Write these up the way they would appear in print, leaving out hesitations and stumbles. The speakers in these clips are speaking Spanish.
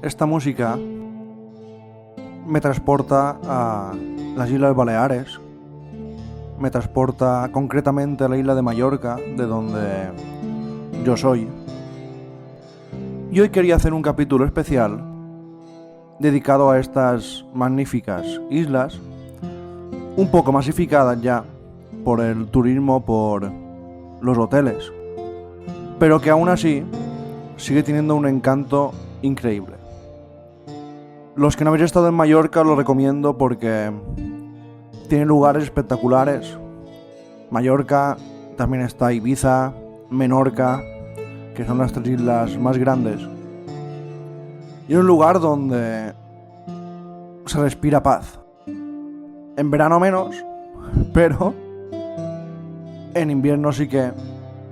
Esta música me transporta a las Islas Baleares, me transporta concretamente a la isla de Mallorca, de donde yo soy. Y hoy quería hacer un capítulo especial dedicado a estas magníficas islas, un poco masificadas ya por el turismo, por los hoteles, pero que aún así sigue teniendo un encanto increíble. Los que no habéis estado en Mallorca os lo recomiendo porque tiene lugares espectaculares. Mallorca, también está Ibiza, Menorca, que son las tres islas más grandes. Y es un lugar donde se respira paz. En verano menos, pero en invierno sí que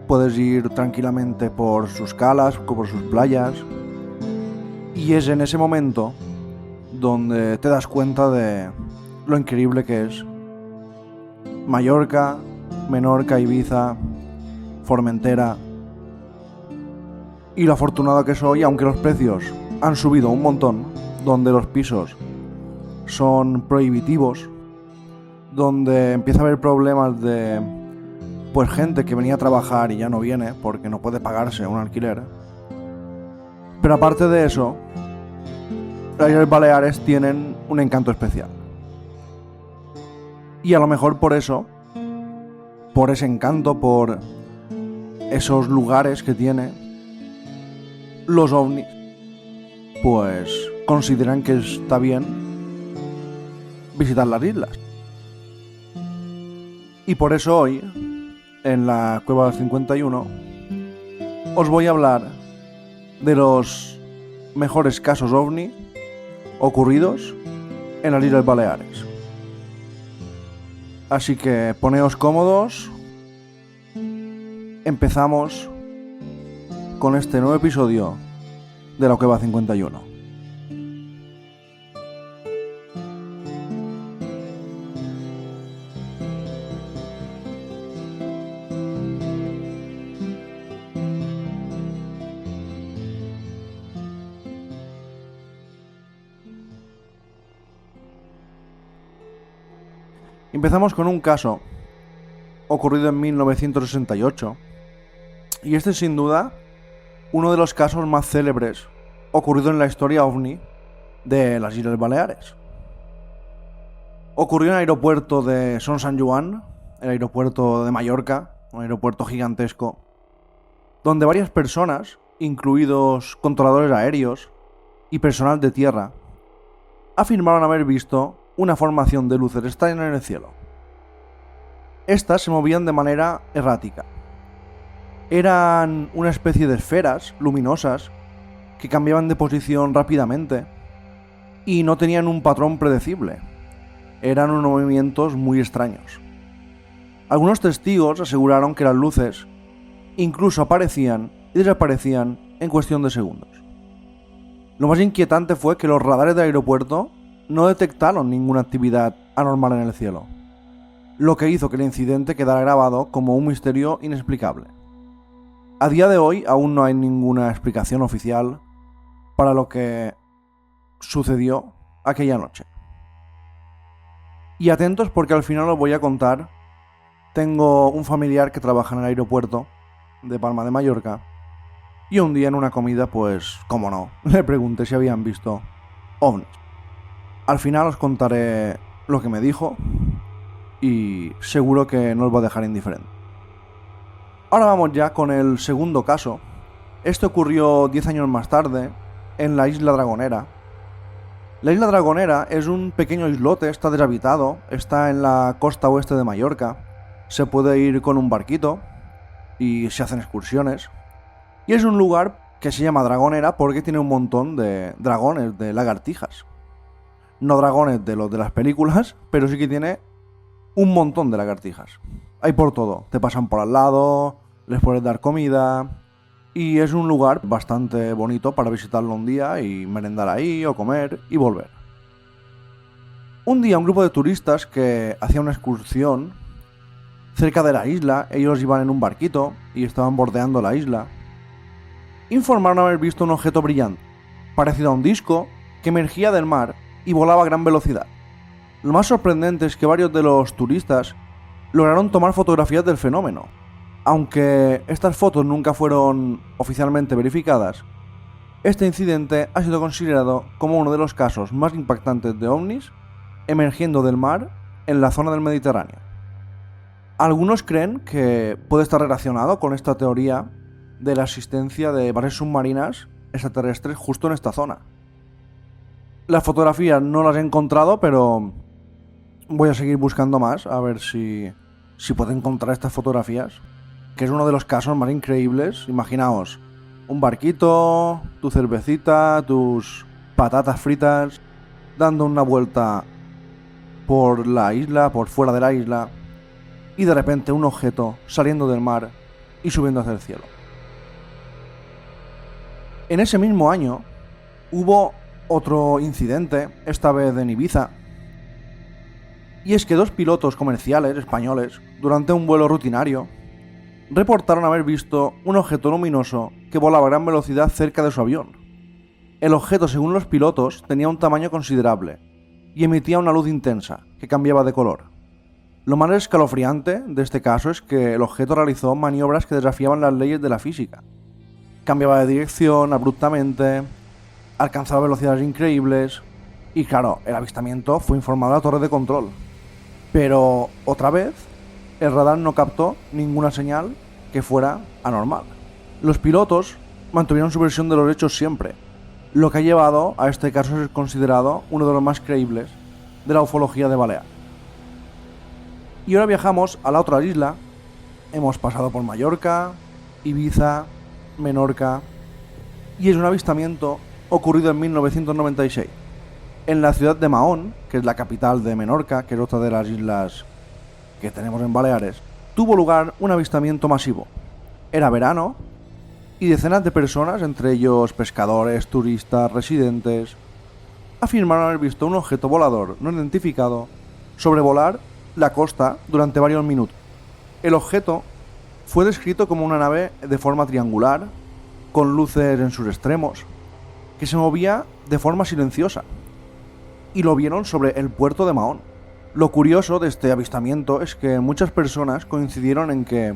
puedes ir tranquilamente por sus calas, por sus playas. Y es en ese momento donde te das cuenta de lo increíble que es Mallorca, Menorca, Ibiza, Formentera, y lo afortunado que soy, aunque los precios han subido un montón, donde los pisos son prohibitivos, donde empieza a haber problemas de pues gente que venía a trabajar y ya no viene porque no puede pagarse un alquiler. Pero aparte de eso, las Islas Baleares tienen un encanto especial. Y a lo mejor por eso, por ese encanto, por esos lugares que tiene, los ovnis pues consideran que está bien visitar las islas. Y por eso hoy, en la Cueva del 51, os voy a hablar de los mejores casos ovni ocurridos en las Islas Baleares. Así que poneos cómodos. Empezamos con este nuevo episodio de la Cueva 51. Empezamos con un caso ocurrido en 1968, y este es sin duda uno de los casos más célebres ocurrido en la historia ovni de las Islas Baleares. Ocurrió en el aeropuerto de Son Sant Joan, el aeropuerto de Mallorca, un aeropuerto gigantesco, donde varias personas, incluidos controladores aéreos y personal de tierra, afirmaron haber visto una formación de luces extrañas en el cielo. Estas se movían de manera errática. Eran una especie de esferas luminosas que cambiaban de posición rápidamente y no tenían un patrón predecible. Eran unos movimientos muy extraños. Algunos testigos aseguraron que las luces incluso aparecían y desaparecían en cuestión de segundos. Lo más inquietante fue que los radares del aeropuerto no detectaron ninguna actividad anormal en el cielo, lo que hizo que el incidente quedara grabado como un misterio inexplicable. A día de hoy aún no hay ninguna explicación oficial para lo que sucedió aquella noche. Y atentos porque al final os voy a contar. Tengo un familiar que trabaja en el aeropuerto de Palma de Mallorca, y un día en una comida, pues, cómo no, le pregunté si habían visto ovnis. Al final os contaré lo que me dijo y seguro que no os va a dejar indiferente. Ahora vamos ya con el segundo caso. Este ocurrió 10 años más tarde en la isla Dragonera. La isla Dragonera es un pequeño islote, está deshabitado, está en la costa oeste de Mallorca. Se puede ir con un barquito y se hacen excursiones. Y es un lugar que se llama Dragonera porque tiene un montón de dragones, de lagartijas. No dragones de los de las películas, pero sí que tiene un montón de lagartijas. Hay por todo, te pasan por al lado, les puedes dar comida, y es un lugar bastante bonito para visitarlo un día y merendar ahí o comer y volver. Un día un grupo de turistas que hacía una excursión cerca de la isla. Ellos iban en un barquito y estaban bordeando la isla. Informaron haber visto un objeto brillante, parecido a un disco, que emergía del mar y volaba a gran velocidad. Lo más sorprendente es que varios de los turistas lograron tomar fotografías del fenómeno. Aunque estas fotos nunca fueron oficialmente verificadas, este incidente ha sido considerado como uno de los casos más impactantes de ovnis emergiendo del mar en la zona del Mediterráneo. Algunos creen que puede estar relacionado con esta teoría de la existencia de bases submarinas extraterrestres justo en esta zona. Las fotografías no las he encontrado, pero voy a seguir buscando más a ver si puedo encontrar estas fotografías, que es uno de los casos más increíbles. Imaginaos, un barquito, tu cervecita, tus patatas fritas, dando una vuelta por la isla, por fuera de la isla, y de repente un objeto saliendo del mar y subiendo hacia el cielo. En ese mismo año hubo otro incidente, esta vez en Ibiza, y es que dos pilotos comerciales españoles, durante un vuelo rutinario, reportaron haber visto un objeto luminoso que volaba a gran velocidad cerca de su avión. El objeto, según los pilotos, tenía un tamaño considerable y emitía una luz intensa que cambiaba de color. Lo más escalofriante de este caso es que el objeto realizó maniobras que desafiaban las leyes de la física. Cambiaba de dirección abruptamente, alcanzaba velocidades increíbles y, claro, el avistamiento fue informado a la torre de control. Pero, otra vez, el radar no captó ninguna señal que fuera anormal. Los pilotos mantuvieron su versión de los hechos siempre, lo que ha llevado a este caso a ser considerado uno de los más creíbles de la ufología de Balear. Y ahora viajamos a la otra isla. Hemos pasado por Mallorca, Ibiza, Menorca, y es un avistamiento ocurrido en 1996. En la ciudad de Mahón, que es la capital de Menorca, que es otra de las islas que tenemos en Baleares, tuvo lugar un avistamiento masivo. Era verano y decenas de personas, entre ellos pescadores, turistas, residentes, afirmaron haber visto un objeto volador no identificado sobrevolar la costa durante varios minutos. El objeto fue descrito como una nave de forma triangular, con luces en sus extremos, que se movía de forma silenciosa, y lo vieron sobre el puerto de Mahón. Lo curioso de este avistamiento es que muchas personas coincidieron en que,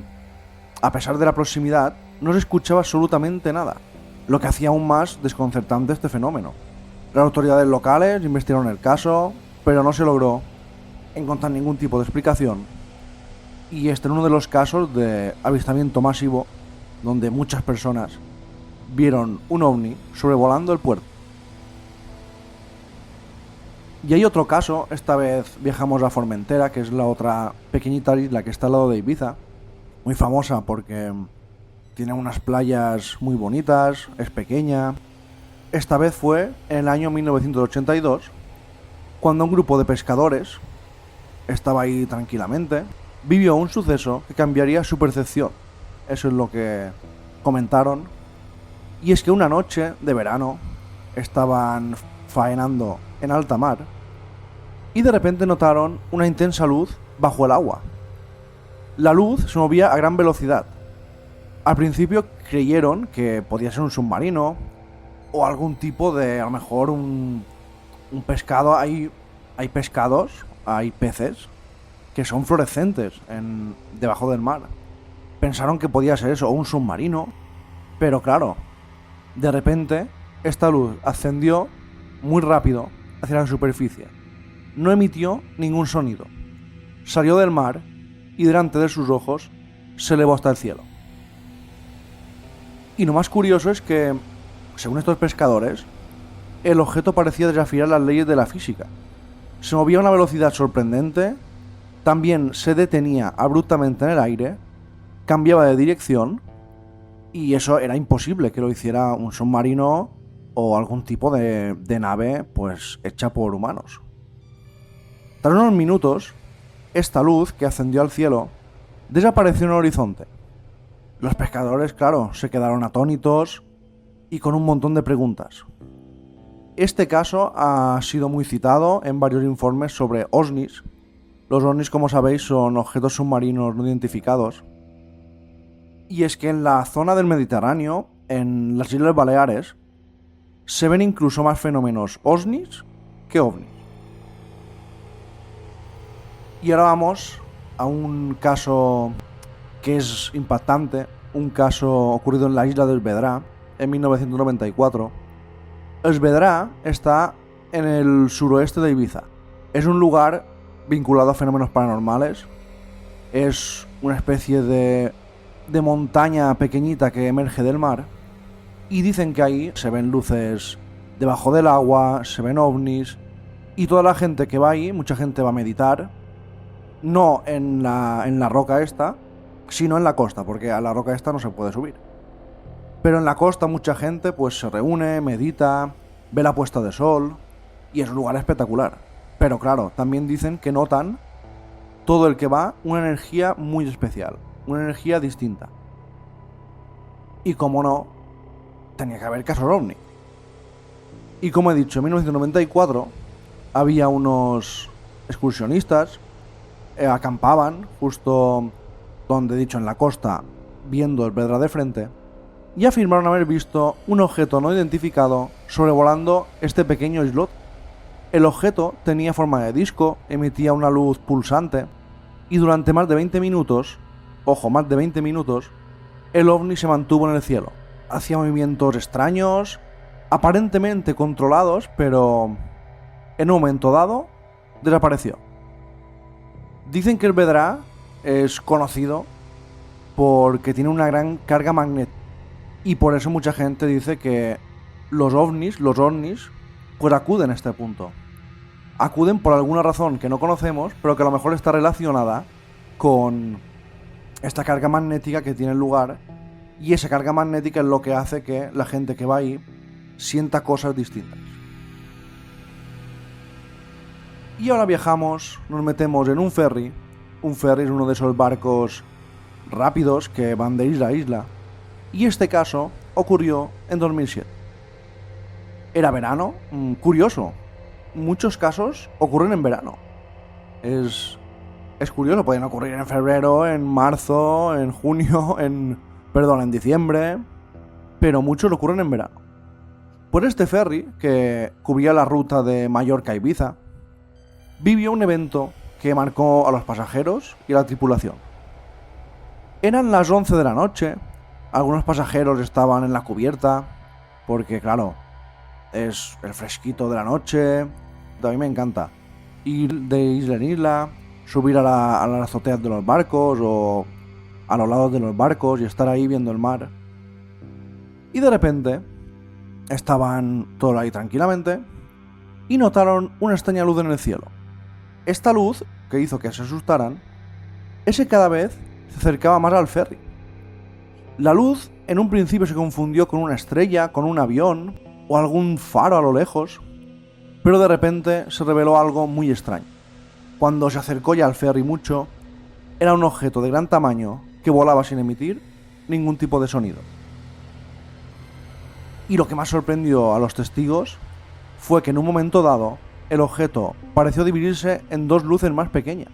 a pesar de la proximidad, no se escuchaba absolutamente nada, lo que hacía aún más desconcertante este fenómeno. Las autoridades locales investigaron el caso, pero no se logró encontrar ningún tipo de explicación, y este es uno de los casos de avistamiento masivo donde muchas personas vieron un ovni sobrevolando el puerto. Y hay otro caso, esta vez viajamos a Formentera, que es la otra pequeñita isla que está al lado de Ibiza, muy famosa porque tiene unas playas muy bonitas, es pequeña. Esta vez fue en el año 1982, cuando un grupo de pescadores estaba ahí tranquilamente, vivió un suceso que cambiaría su percepción. Eso es lo que comentaron. Y es que una noche de verano estaban faenando en alta mar y de repente notaron una intensa luz bajo el agua. La luz se movía a gran velocidad. Al principio creyeron que podía ser un submarino o algún tipo de, a lo mejor, un pescado. Hay pescados, hay peces que son fluorescentes debajo del mar. Pensaron que podía ser eso, o un submarino, pero claro, de repente esta luz ascendió muy rápido hacia la superficie. No emitió ningún sonido. Salió del mar y delante de sus ojos se elevó hasta el cielo. Y lo más curioso es que, según estos pescadores, el objeto parecía desafiar las leyes de la física. Se movía a una velocidad sorprendente, también se detenía abruptamente en el aire, cambiaba de dirección, y eso era imposible que lo hiciera un submarino o algún tipo de nave pues hecha por humanos. Tras unos minutos, esta luz que ascendió al cielo desapareció en el horizonte. Los pescadores, claro, se quedaron atónitos y con un montón de preguntas. Este caso ha sido muy citado en varios informes sobre OVNIs Los ovnis, como sabéis, son objetos submarinos no identificados. Y es que en la zona del Mediterráneo, en las Islas Baleares, se ven incluso más fenómenos OSNIs que ovnis. Y ahora vamos a un caso que es impactante, un caso ocurrido en la isla de Esvedra en 1994. Esvedra está en el suroeste de Ibiza. Es un lugar vinculado a fenómenos paranormales. Es una especie de montaña pequeñita que emerge del mar. Y dicen que ahí se ven luces debajo del agua, se ven ovnis. Y toda la gente que va ahí, mucha gente va a meditar. No en la roca esta, sino en la costa, porque a la roca esta no se puede subir. Pero en la costa mucha gente pues se reúne, medita, ve la puesta de sol y es un lugar espectacular. Pero claro, también dicen que notan todo el que va una energía muy especial, una energía distinta. Y como no, tenía que haber casos ovni. Y como he dicho, en 1994 había unos excursionistas, acampaban justo donde he dicho, en la costa, viendo Esvedra de frente, y afirmaron haber visto un objeto no identificado sobrevolando este pequeño islote. El objeto tenía forma de disco, emitía una luz pulsante, y durante más de 20 minutos, ojo, más de 20 minutos, el ovni se mantuvo en el cielo. Hacía movimientos extraños, aparentemente controlados, pero en un momento dado desapareció. Dicen que Esvedra es conocido porque tiene una gran carga magnética y por eso mucha gente dice que los ovnis, pues acuden a este punto. Acuden por alguna razón que no conocemos, pero que a lo mejor está relacionada con esta carga magnética que tiene lugar, y esa carga magnética es lo que hace que la gente que va ahí sienta cosas distintas. Y ahora viajamos, nos metemos en un ferry. Un ferry es uno de esos barcos rápidos que van de isla a isla. Y este caso ocurrió en 2007. Era verano, curioso. Muchos casos ocurren en verano. Es curioso, pueden ocurrir en febrero, en marzo, en junio, en diciembre, pero muchos ocurren en verano. Por este ferry, que cubría la ruta de Mallorca a Ibiza, vivió un evento que marcó a los pasajeros y a la tripulación. Eran las 11 de la noche, algunos pasajeros estaban en la cubierta, porque claro, es el fresquito de la noche, a mí me encanta ir de isla en isla, subir a las azoteas de los barcos o a los lados de los barcos y estar ahí viendo el mar. Y de repente estaban todos ahí tranquilamente y notaron una extraña luz en el cielo. Esta luz, que hizo que se asustaran, es que cada vez se acercaba más al ferry. La luz en un principio se confundió con una estrella, con un avión o algún faro a lo lejos, pero de repente se reveló algo muy extraño. Cuando se acercó ya al ferry mucho, era un objeto de gran tamaño que volaba sin emitir ningún tipo de sonido. Y lo que más sorprendió a los testigos fue que en un momento dado el objeto pareció dividirse en dos luces más pequeñas,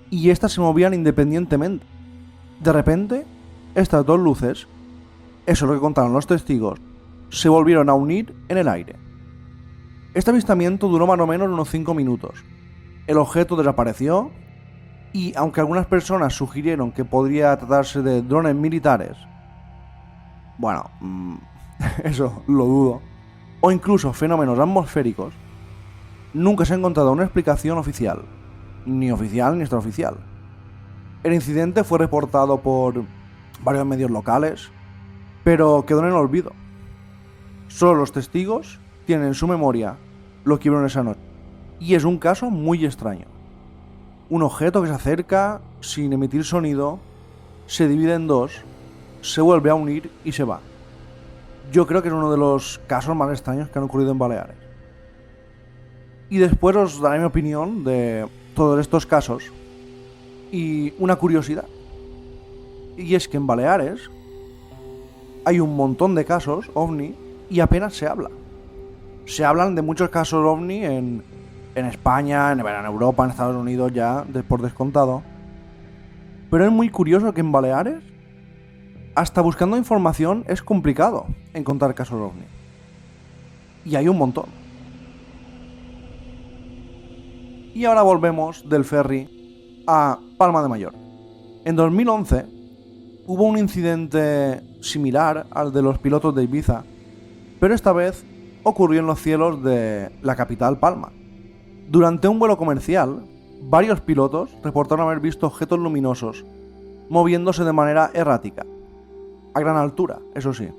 y estas se movían independientemente. De repente, estas dos luces, eso es lo que contaron los testigos, se volvieron a unir en el aire. Este avistamiento duró más o menos unos 5 minutos. El objeto desapareció y, aunque algunas personas sugirieron que podría tratarse de drones militares, bueno, eso lo dudo, o incluso fenómenos atmosféricos, nunca se ha encontrado una explicación oficial, ni extraoficial. El incidente fue reportado por varios medios locales, pero quedó en el olvido. Solo los testigos tienen en su memoria lo que vieron esa noche. Y es un caso muy extraño. Un objeto que se acerca sin emitir sonido, se divide en dos, se vuelve a unir y se va. Yo creo que es uno de los casos más extraños que han ocurrido en Baleares. Y después os daré mi opinión de todos estos casos y una curiosidad. Y es que en Baleares hay un montón de casos ovni y apenas se habla. Se hablan de muchos casos ovni en en España, en Europa, en Estados Unidos ya, por descontado. Pero es muy curioso que en Baleares, hasta buscando información, es complicado encontrar casos ovni. Y hay un montón. Y ahora volvemos del ferry a Palma de Mallorca. En 2011 hubo un incidente similar al de los pilotos de Ibiza, pero esta vez ocurrió en los cielos de la capital, Palma. Durante un vuelo comercial, varios pilotos reportaron haber visto objetos luminosos moviéndose de manera errática, a gran altura, eso sí.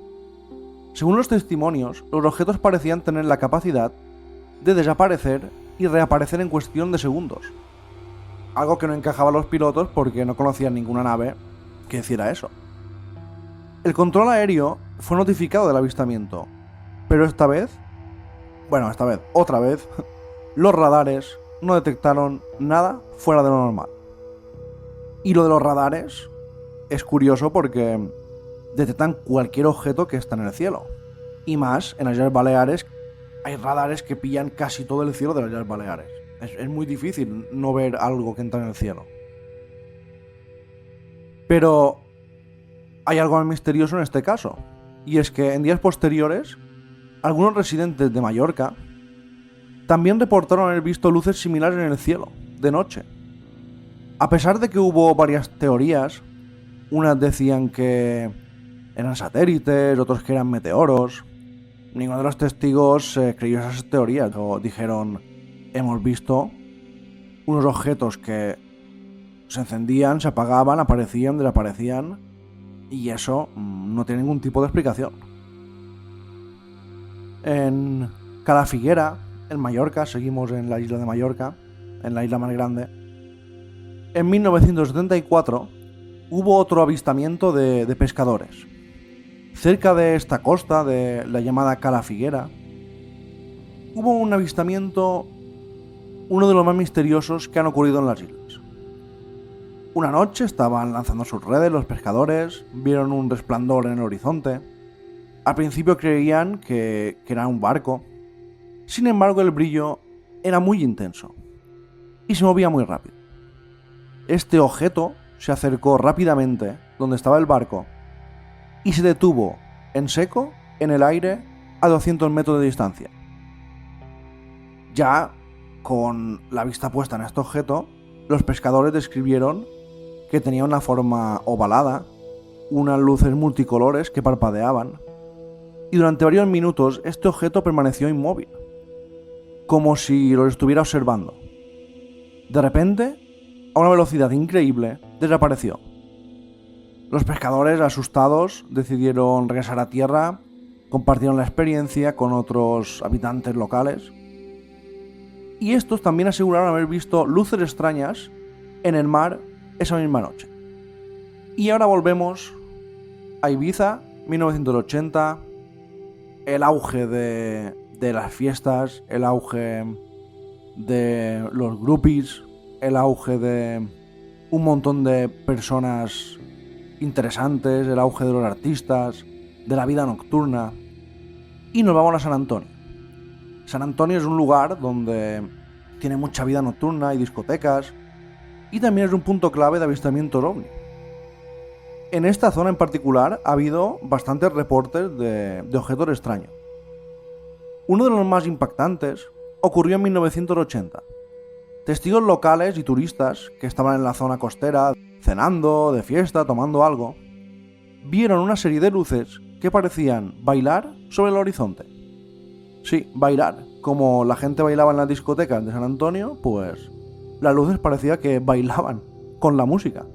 Según los testimonios, los objetos parecían tener la capacidad de desaparecer y reaparecer en cuestión de segundos, algo que no encajaba a los pilotos porque no conocían ninguna nave que hiciera eso. El control aéreo fue notificado del avistamiento, pero otra vez, los radares no detectaron nada fuera de lo normal. Y lo de los radares es curioso porque detectan cualquier objeto que está en el cielo. Y más en las Islas Baleares hay radares que pillan casi todo el cielo de las Islas Baleares. Es muy difícil no ver algo que entra en el cielo. Pero hay algo más misterioso en este caso. Y es que en días posteriores, algunos residentes de Mallorca también reportaron haber visto luces similares en el cielo, de noche. A pesar de que hubo varias teorías, unas decían que eran satélites, otros que eran meteoros, ninguno de los testigos creyó esas teorías. O dijeron, hemos visto unos objetos que se encendían, se apagaban, aparecían, desaparecían, y eso no tiene ningún tipo de explicación. En Calafiguera, en Mallorca, seguimos en la isla de Mallorca, en la isla más grande, en 1974 hubo otro avistamiento de pescadores. Cerca de esta costa, de la llamada Calafiguera, hubo un avistamiento, uno de los más misteriosos que han ocurrido en las islas. Una noche estaban lanzando sus redes los pescadores, vieron un resplandor en el horizonte. Al principio creían que era un barco. Sin embargo, el brillo era muy intenso y se movía muy rápido. Este objeto se acercó rápidamente donde estaba el barco y se detuvo en seco en el aire a 200 metros de distancia. Ya con la vista puesta en este objeto, los pescadores describieron que tenía una forma ovalada, unas luces multicolores que parpadeaban, y durante varios minutos este objeto permaneció inmóvil, como si lo estuviera observando. De repente, a una velocidad increíble, desapareció. Los pescadores, asustados, decidieron regresar a tierra, compartieron la experiencia con otros habitantes locales, y estos también aseguraron haber visto luces extrañas en el mar esa misma noche. Y ahora volvemos a Ibiza, 1980, el auge de las fiestas, el auge de los groupies, el auge de un montón de personas interesantes, el auge de los artistas, de la vida nocturna. Y nos vamos a San Antonio. San Antonio es un lugar donde tiene mucha vida nocturna y discotecas, y también es un punto clave de avistamientos ovni. En esta zona en particular ha habido bastantes reportes de objetos extraños. Uno de los más impactantes ocurrió en 1980. Testigos locales y turistas que estaban en la zona costera, cenando, de fiesta, tomando algo, vieron una serie de luces que parecían bailar sobre el horizonte. Sí, bailar. Como la gente bailaba en las discotecas de San Antonio, pues las luces parecía que bailaban con la música.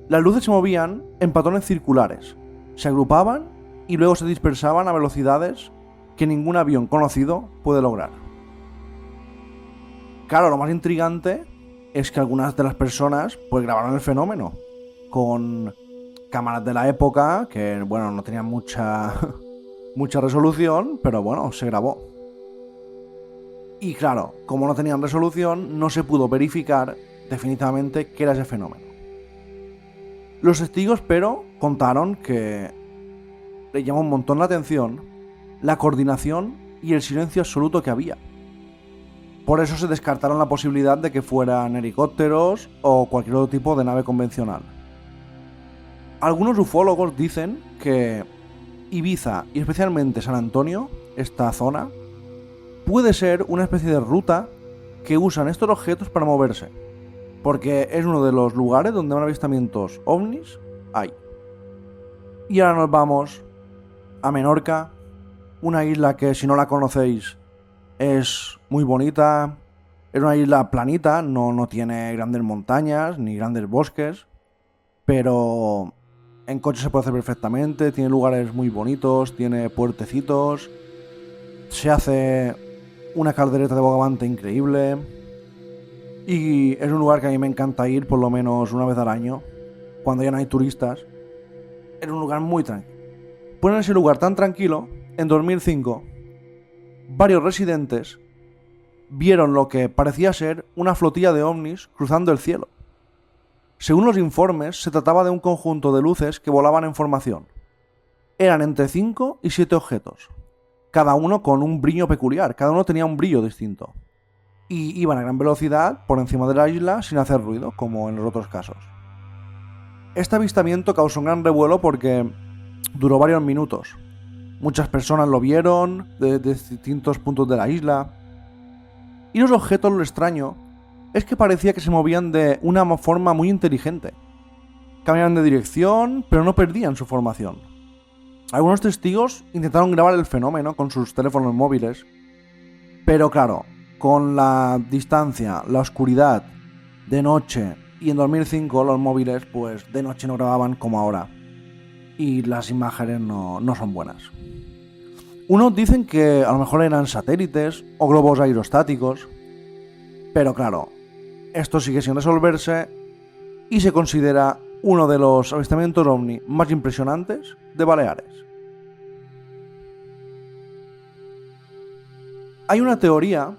Las luces se movían en patrones circulares, se agrupaban y luego se dispersaban a velocidades que ningún avión conocido puede lograr. Claro, lo más intrigante es que algunas de las personas pues grabaron el fenómeno con cámaras de la época que, bueno, no tenían mucha resolución, pero bueno, se grabó. Y claro, como no tenían resolución, no se pudo verificar definitivamente qué era ese fenómeno. Los testigos, pero, contaron que le llamó un montón la atención la coordinación y el silencio absoluto que había. Por eso se descartaron la posibilidad de que fueran helicópteros o cualquier otro tipo de nave convencional. Algunos ufólogos dicen que Ibiza y especialmente San Antonio, esta zona, puede ser una especie de ruta que usan estos objetos para moverse, porque es uno de los lugares donde más avistamientos ovnis hay. Y ahora nos vamos a Menorca, una isla que, si no la conocéis, es muy bonita. Es una isla planita, no tiene grandes montañas ni grandes bosques, pero en coche se puede hacer perfectamente. Tiene lugares muy bonitos, tiene puertecitos, se hace una caldereta de bogavante increíble y es un lugar que a mí me encanta ir por lo menos una vez al año, cuando ya no hay turistas. Es un lugar muy tranquilo. Pues en ese lugar tan tranquilo, en 2005, varios residentes vieron lo que parecía ser una flotilla de ovnis cruzando el cielo. Según los informes, se trataba de un conjunto de luces que volaban en formación. Eran entre 5 y 7 objetos, cada uno con un brillo peculiar, cada uno tenía un brillo distinto. Y iban a gran velocidad por encima de la isla sin hacer ruido, como en los otros casos. Este avistamiento causó un gran revuelo porque duró varios minutos. Muchas personas lo vieron de distintos puntos de la isla. Y los objetos, lo extraño, es que parecía que se movían de una forma muy inteligente. Cambiaban de dirección, pero no perdían su formación. Algunos testigos intentaron grabar el fenómeno con sus teléfonos móviles, pero claro, con la distancia, la oscuridad, de noche, y en 2005 los móviles pues de noche no grababan como ahora, y las imágenes no son buenas. Unos dicen que a lo mejor eran satélites o globos aerostáticos, pero claro, esto sigue sin resolverse y se considera uno de los avistamientos ovni más impresionantes de Baleares. Hay una teoría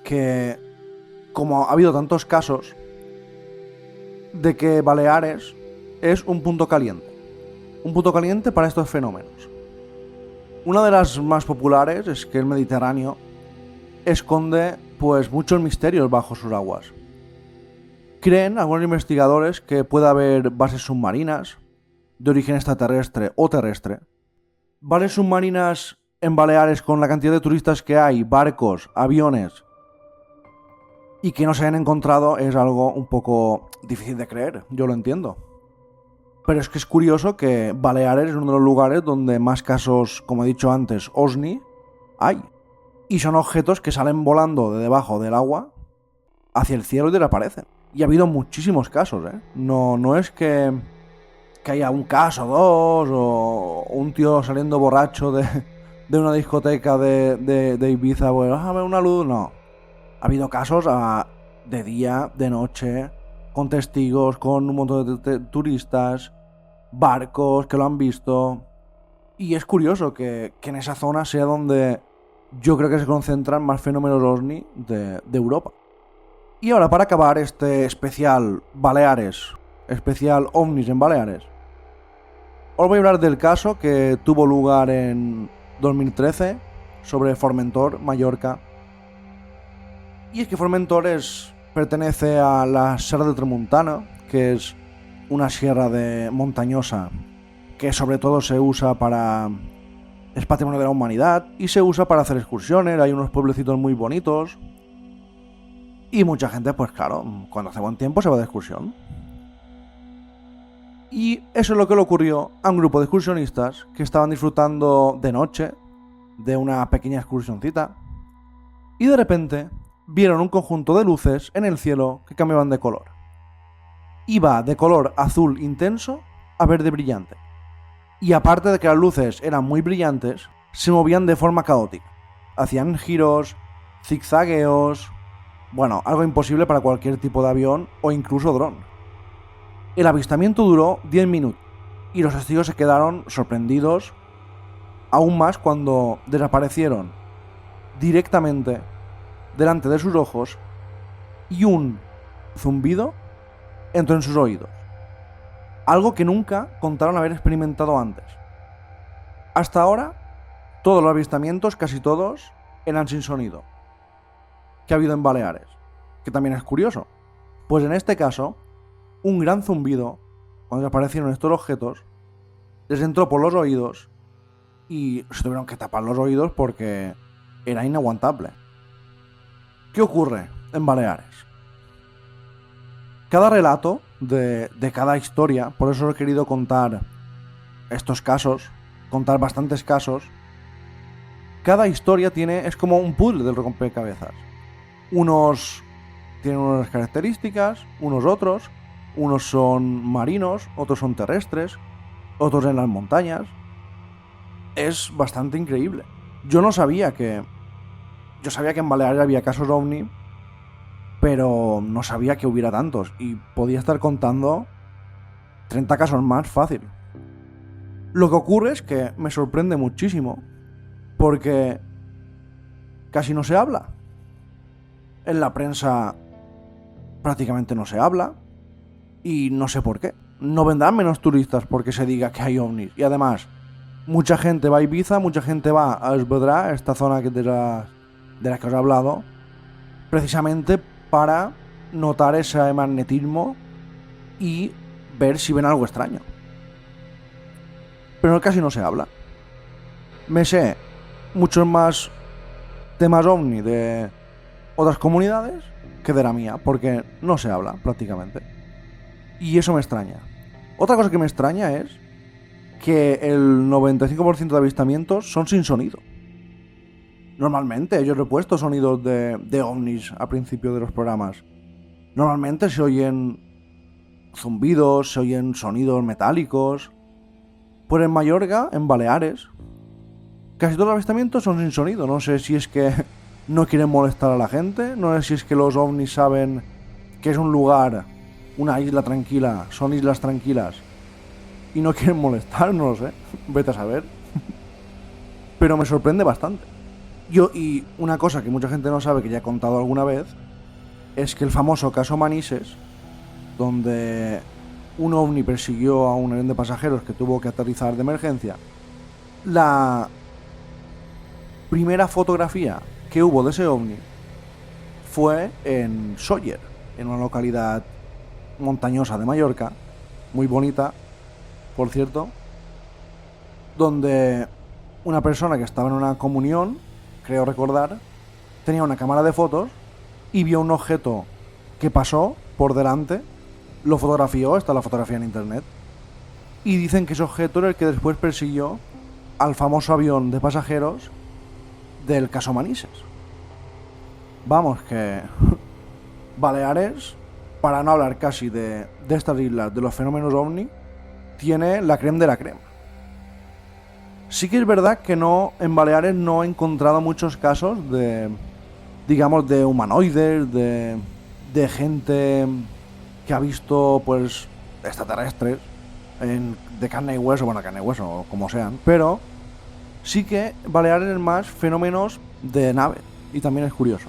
que, como ha habido tantos casos, de que Baleares es un punto caliente para estos fenómenos. Una de las más populares es que el Mediterráneo esconde pues muchos misterios bajo sus aguas. Creen algunos investigadores que puede haber bases submarinas de origen extraterrestre o terrestre. Bases submarinas en Baleares con la cantidad de turistas que hay, barcos, aviones, y que no se hayan encontrado es algo un poco difícil de creer, yo lo entiendo. Pero es que es curioso que Baleares es uno de los lugares donde más casos, como he dicho antes, OVNI hay. Y son objetos que salen volando de debajo del agua hacia el cielo y desaparecen. Y ha habido muchísimos casos, ¿eh? No es que haya un caso, dos, o un tío saliendo borracho de una discoteca de Ibiza, bueno, a ver una luz, no. Ha habido casos de día, de noche, con testigos, con un montón de turistas, barcos que lo han visto. Y es curioso que en esa zona sea donde yo creo que se concentran más fenómenos OVNI de Europa. Y ahora, para acabar este especial Baleares, especial OVNIs en Baleares, os voy a hablar del caso que tuvo lugar en 2013 sobre Formentor, Mallorca. Y es que Formentor pertenece a la Serra de Tramuntana, que es una sierra montañosa que sobre todo se usa para... es patrimonio de la humanidad y se usa para hacer excursiones. Hay unos pueblecitos muy bonitos y mucha gente, pues claro, cuando hace buen tiempo se va de excursión. Y eso es lo que le ocurrió a un grupo de excursionistas que estaban disfrutando de noche de una pequeña excursioncita y de repente vieron un conjunto de luces en el cielo que cambiaban de color. Iba de color azul intenso a verde brillante. Y aparte de que las luces eran muy brillantes, se movían de forma caótica. Hacían giros, zigzagueos... bueno, algo imposible para cualquier tipo de avión o incluso dron. El avistamiento duró 10 minutos y los testigos se quedaron sorprendidos aún más cuando desaparecieron directamente delante de sus ojos y un zumbido entró en sus oídos. Algo que nunca contaron haber experimentado antes. Hasta ahora, todos los avistamientos, casi todos, eran sin sonido. que ha habido en Baleares, que también es curioso. Pues en este caso, un gran zumbido, cuando aparecieron estos objetos, les entró por los oídos y se tuvieron que tapar los oídos porque era inaguantable. ¿Qué ocurre en Baleares? Cada relato de cada historia, por eso he querido contar estos casos, contar bastantes casos. Cada historia es como un puzzle del rompecabezas. Unos tienen unas características, unos son marinos, otros son terrestres, otros en las montañas. Es bastante increíble. Yo sabía que en Baleares había casos ovni, pero no sabía que hubiera tantos y podía estar contando 30 casos más fácil. Lo que ocurre es que me sorprende muchísimo porque casi no se habla. En la prensa prácticamente no se habla y no sé por qué. No vendrán menos turistas porque se diga que hay ovnis. Y además, mucha gente va a Ibiza, mucha gente va a Esvedra, esta zona de la que os he hablado, precisamente para notar ese magnetismo y ver si ven algo extraño. Pero casi no se habla. Me sé muchos más temas ovni de otras comunidades que de la mía, porque no se habla prácticamente. Y eso me extraña. Otra cosa que me extraña es que el 95% de avistamientos son sin sonido. Normalmente yo he puesto sonidos de ovnis al principio de los programas. Normalmente se oyen zumbidos, se oyen sonidos metálicos. Pues en Mallorca, en Baleares, casi todos los avistamientos son sin sonido. No sé si es que no quieren molestar a la gente, no sé si es que los ovnis saben que es un lugar, una isla tranquila, son islas tranquilas y no quieren molestar, no lo sé, vete a saber. Pero me sorprende bastante. Y una cosa que mucha gente no sabe, que ya he contado alguna vez, es que el famoso caso Manises, donde un ovni persiguió a un avión de pasajeros que tuvo que aterrizar de emergencia, la primera fotografía que hubo de ese ovni fue en Sóller, en una localidad montañosa de Mallorca, muy bonita, por cierto, donde una persona que estaba en una comunión, creo recordar, tenía una cámara de fotos y vio un objeto que pasó por delante, lo fotografió, está la fotografía en internet, y dicen que ese objeto era el que después persiguió al famoso avión de pasajeros del caso Manises. Vamos, que Baleares, para no hablar casi de estas islas, de los fenómenos ovni, tiene la creme de la crema. Sí que es verdad que en Baleares no he encontrado muchos casos de humanoides, de gente que ha visto pues extraterrestres de carne y hueso, o como sean, pero sí que Baleares es más fenómenos de nave, y también es curioso.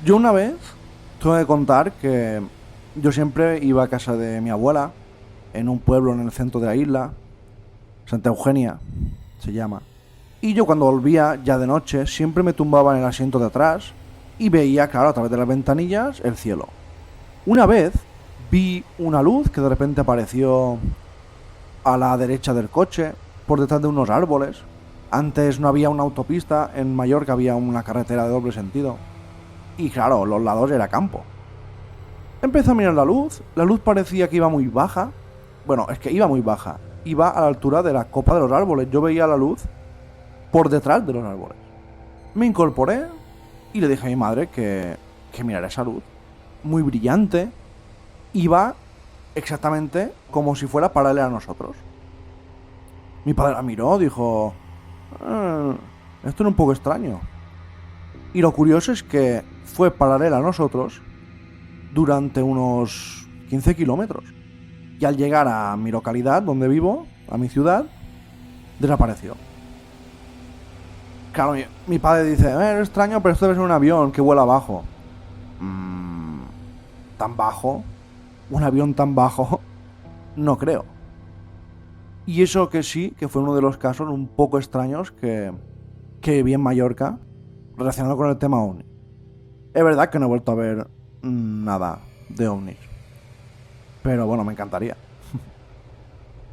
Yo una vez tengo que contar que yo siempre iba a casa de mi abuela en un pueblo en el centro de la isla, Santa Eugenia se llama, y yo cuando volvía ya de noche siempre me tumbaba en el asiento de atrás y veía, claro, a través de las ventanillas el cielo. Una vez vi una luz que de repente apareció a la derecha del coche, por detrás de unos árboles. Antes no había una autopista, en Mallorca había una carretera de doble sentido. Y claro, los lados era campo. Empecé a mirar la luz parecía que iba muy baja. Bueno, es que iba muy baja. Iba a la altura de la copa de los árboles. Yo veía la luz por detrás de los árboles. Me incorporé y le dije a mi madre que mirara esa luz. Muy brillante. Iba exactamente como si fuera paralela a nosotros. Mi padre la miró, dijo: esto es un poco extraño. Y lo curioso es que fue paralela a nosotros durante unos 15 kilómetros. Y al llegar a mi localidad, donde vivo, a mi ciudad, desapareció. Claro, mi padre dice: es extraño, pero esto debe ser un avión que vuela bajo. ¿Tan bajo? ¿Un avión tan bajo? No creo. Y eso que sí, que fue uno de los casos un poco extraños que vi en Mallorca relacionado con el tema ovni. Es verdad que no he vuelto a ver nada de ovnis, pero bueno, me encantaría.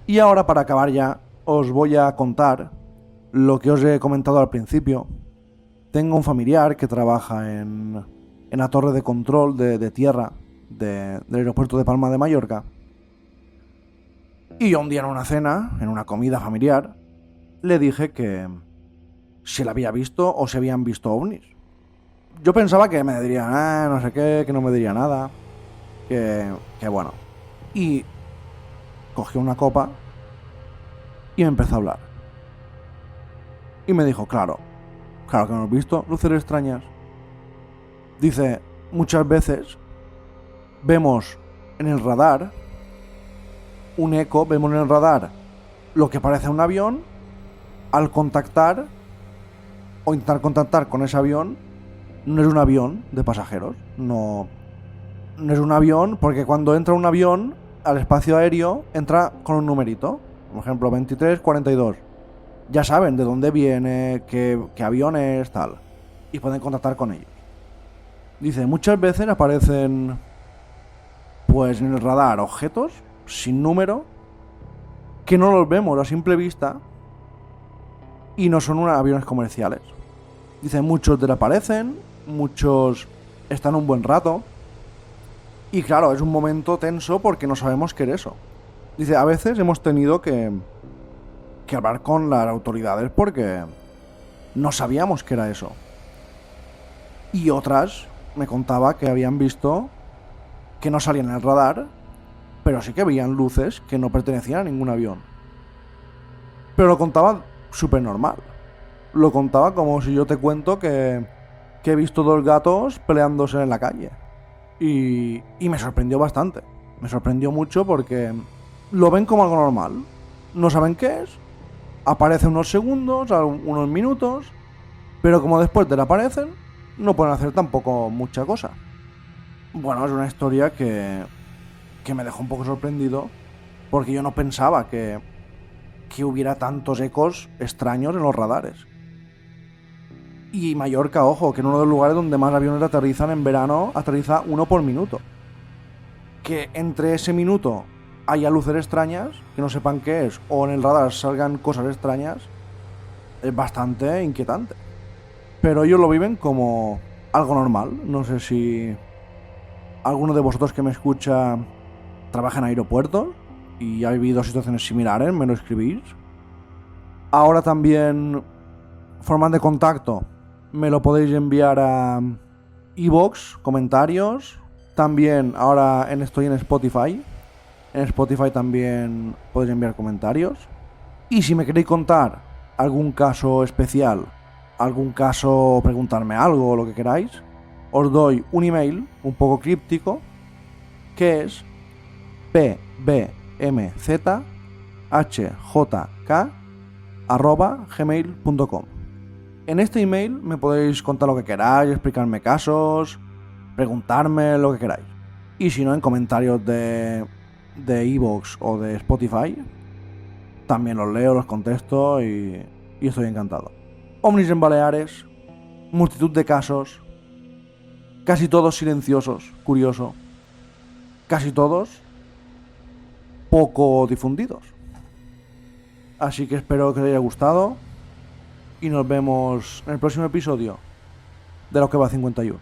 Y ahora, para acabar ya, os voy a contar lo que os he comentado al principio. Tengo un familiar que trabaja en la torre de control de tierra del aeropuerto de Palma de Mallorca. Y yo un día en una cena, en una comida familiar, le dije que si la había visto o si habían visto ovnis. Yo pensaba que me diría, no sé qué, que no me diría nada, que bueno. Y cogió una copa y me empezó a hablar. Y me dijo, claro que hemos visto luces extrañas. Dice, muchas veces vemos en el radar un eco, vemos en el radar lo que parece un avión. Al contactar o intentar contactar con ese avión, no es un avión de pasajeros, no es un avión, porque cuando entra un avión al espacio aéreo entra con un numerito, por ejemplo 2342. Ya saben de dónde viene, qué avión es, tal, y pueden contactar con ellos. Dice, muchas veces aparecen pues en el radar objetos sin número que no los vemos a simple vista y no son aviones comerciales. Dice, muchos desaparecen, muchos están un buen rato. Y claro, es un momento tenso porque no sabemos qué es eso. Dice, a veces hemos tenido que hablar con las autoridades porque no sabíamos qué era eso. Y otras me contaba que habían visto que no salían en el radar, pero sí que veían luces que no pertenecían a ningún avión. Pero lo contaba súper normal. Lo contaba como si yo te cuento que he visto dos gatos peleándose en la calle. Y me sorprendió bastante. Me sorprendió mucho porque lo ven como algo normal. No saben qué es. Aparece unos segundos, unos minutos. Pero como después te la aparecen, no pueden hacer tampoco mucha cosa. Bueno, es una historia que me dejó un poco sorprendido. Porque yo no pensaba que hubiera tantos ecos extraños en los radares. Y Mallorca, ojo, que en uno de los lugares donde más aviones aterrizan en verano, aterriza uno por minuto. Que entre ese minuto haya luces extrañas, que no sepan qué es, o en el radar salgan cosas extrañas, es bastante inquietante. Pero ellos lo viven como algo normal. No sé si alguno de vosotros que me escucha trabaja en aeropuertos y ha vivido situaciones similares, me lo escribís. Ahora también formas de contacto. Me lo podéis enviar a iVoox, comentarios. También ahora estoy en Spotify. En Spotify también podéis enviar comentarios. Y si me queréis contar algún caso especial, algún caso, preguntarme algo o lo que queráis, os doy un email un poco críptico que es pbmzhjk@gmail.com. En este email me podéis contar lo que queráis, explicarme casos, preguntarme lo que queráis. Y si no, en comentarios de iVoox o de Spotify, también los leo, los contesto y estoy encantado. Ovnis en Baleares, multitud de casos, casi todos silenciosos, curioso, casi todos poco difundidos. Así que espero que os haya gustado y nos vemos en el próximo episodio de Lo que va 51.